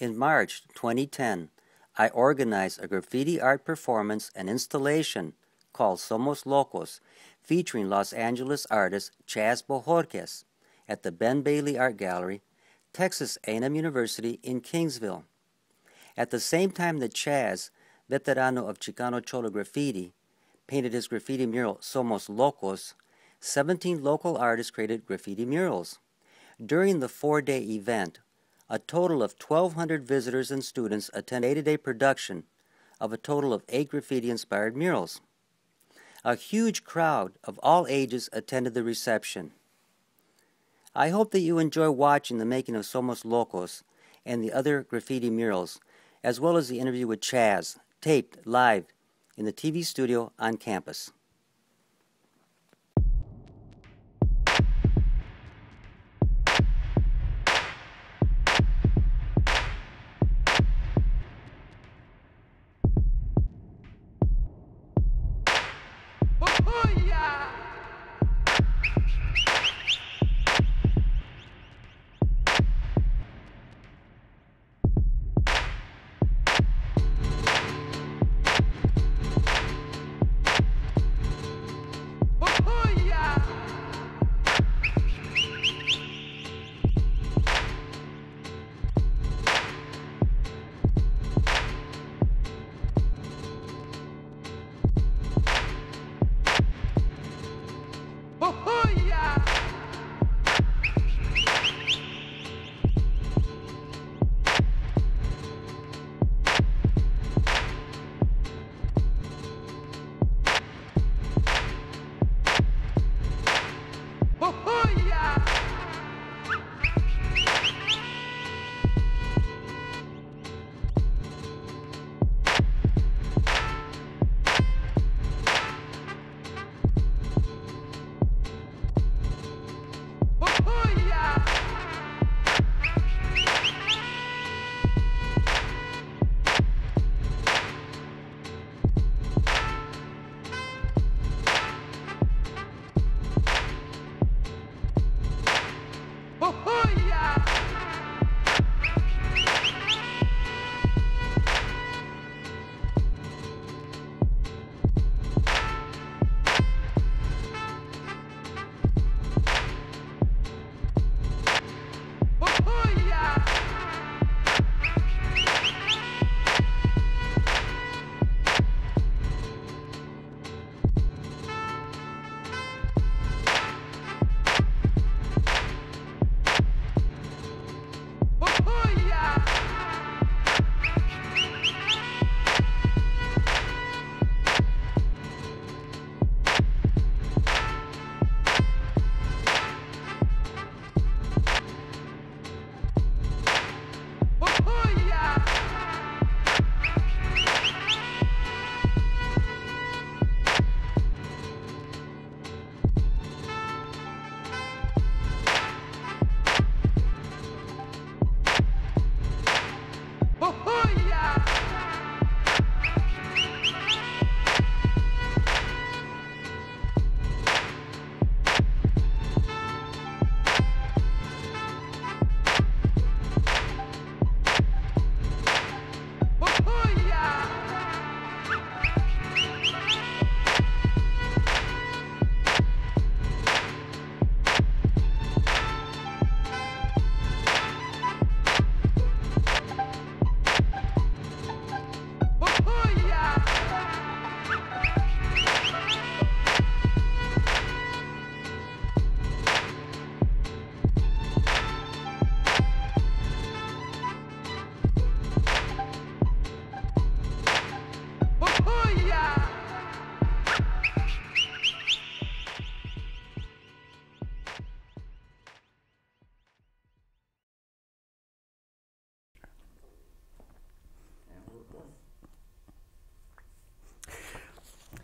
In March 2010, I organized a graffiti art performance and installation called Somos Locos, featuring Los Angeles artist Chaz Bojorquez at the Ben Bailey Art Gallery, Texas A&M University in Kingsville. At the same time that Chaz, veterano of Chicano Cholo graffiti, painted his graffiti mural Somos Locos, 17 local artists created graffiti murals. During the 4-day event, a total of 1,200 visitors and students attended a 8-day production of a total of 8 graffiti-inspired murals. A huge crowd of all ages attended the reception. I hope that you enjoy watching the making of Somos Locos and the other graffiti murals, as well as the interview with Chaz, taped live in the TV studio on campus.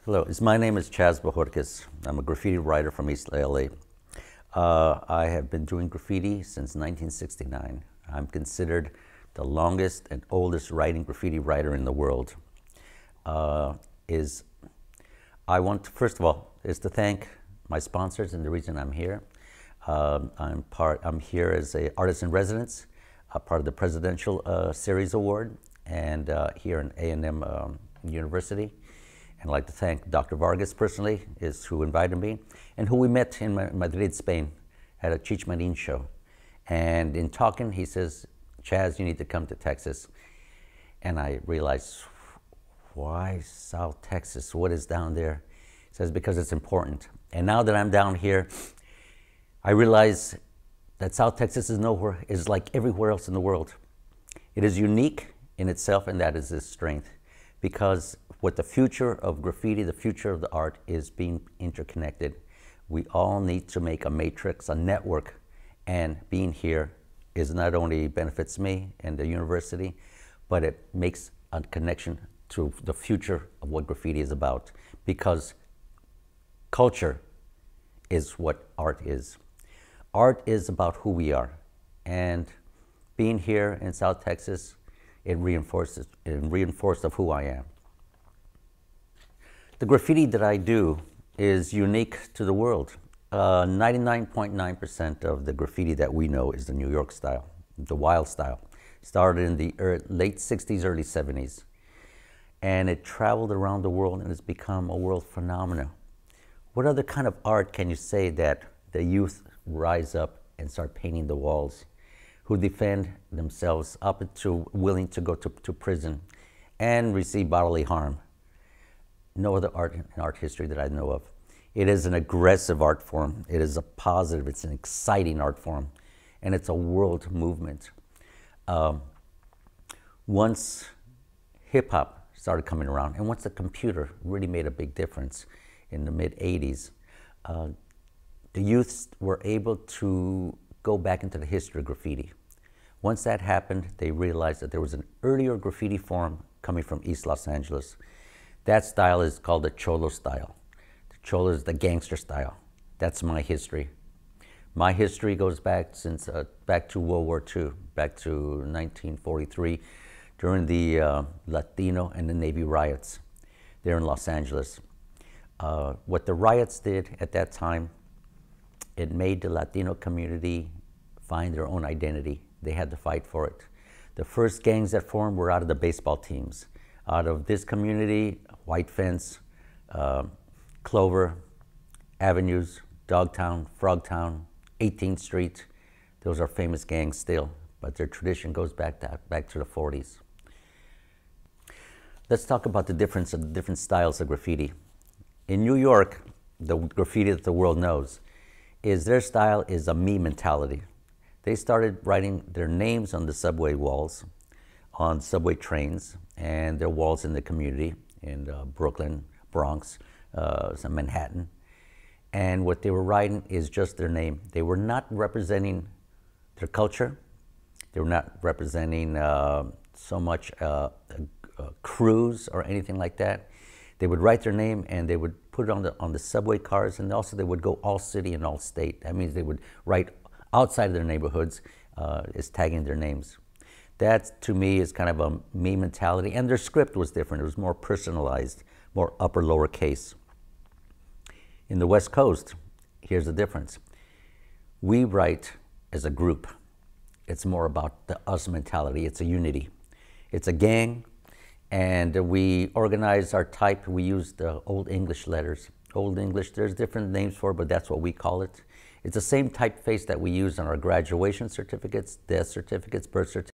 Hello, my name is Chaz Bojorquez. I'm a graffiti writer from East LA. I have been doing graffiti since 1969. I'm considered the longest and oldest writing graffiti writer in the world. I want to, first of all, is to thank my sponsors and the reason I'm here. I'm here as an artist in residence a part of the Presidential Series Award, and here in A&M University. And I'd like to thank Dr. Vargas personally, is who invited me, and who we met in Madrid, Spain, at a Cheech Marin show. And in talking, he says, Chaz, you need to come to Texas. And I realized, why South Texas? What is down there? He says, because it's important. And now that I'm down here, I realize that South Texas is like everywhere else in the world. It is unique in itself, and that is its strength. Because what the future of graffiti, the future of the art, is being interconnected. We all need to make a matrix, a network, and being here is not only benefits me and the university, but it makes a connection to the future of what graffiti is about. Because culture is what art is. Art is about who we are. And being here in South Texas, it reinforced of who I am. The graffiti that I do is unique to the world. 99.9% of the graffiti that we know is the New York style, the wild style. Started in the late 60s, early 70s. And it traveled around the world and has become a world phenomenon. What other kind of art can you say that the youth rise up and start painting the walls, who defend themselves up to willing to go to prison and receive bodily harm? No other art in art history that I know of. It is an aggressive art form. It is a positive, it's an exciting art form, and it's a world movement. Once hip-hop started coming around, and once the computer really made a big difference in the mid-'80s, the youths were able to go back into the history of graffiti. Once that happened, they realized that there was an earlier graffiti form coming from East Los Angeles. That style is called the Cholo style. The Cholo is the gangster style. That's my history. My history goes back back to World War II, back to 1943, during the Latino and the Navy riots there in Los Angeles. What the riots did at that time, it made the Latino community find their own identity. They had to fight for it. The first gangs that formed were out of the baseball teams. Out of this community, White Fence, Clover, Avenues, Dogtown, Frogtown, 18th Street. Those are famous gangs still, but their tradition goes back to the 40s. Let's talk about the difference of the different styles of graffiti. In New York, the graffiti that the world knows is their style is a me mentality. They started writing their names on the subway walls, on subway trains, and their walls in the community in Brooklyn, Bronx, Manhattan. And what they were writing is just their name. They were not representing their culture. They were not representing so much crews or anything like that. They would write their name and they would put it on the subway cars, and also they would go all city and all state. That means they would write outside of their neighborhoods is tagging their names. That, to me, is kind of a me mentality. And their script was different. It was more personalized, more upper, lower case. In the West Coast, here's the difference. We write as a group. It's more about the us mentality. It's a unity. It's a gang, and we organize our type. We use the Old English letters. Old English, there's different names for it, but that's what we call it. It's the same typeface that we use on our graduation certificates, death certificates, birth certificates.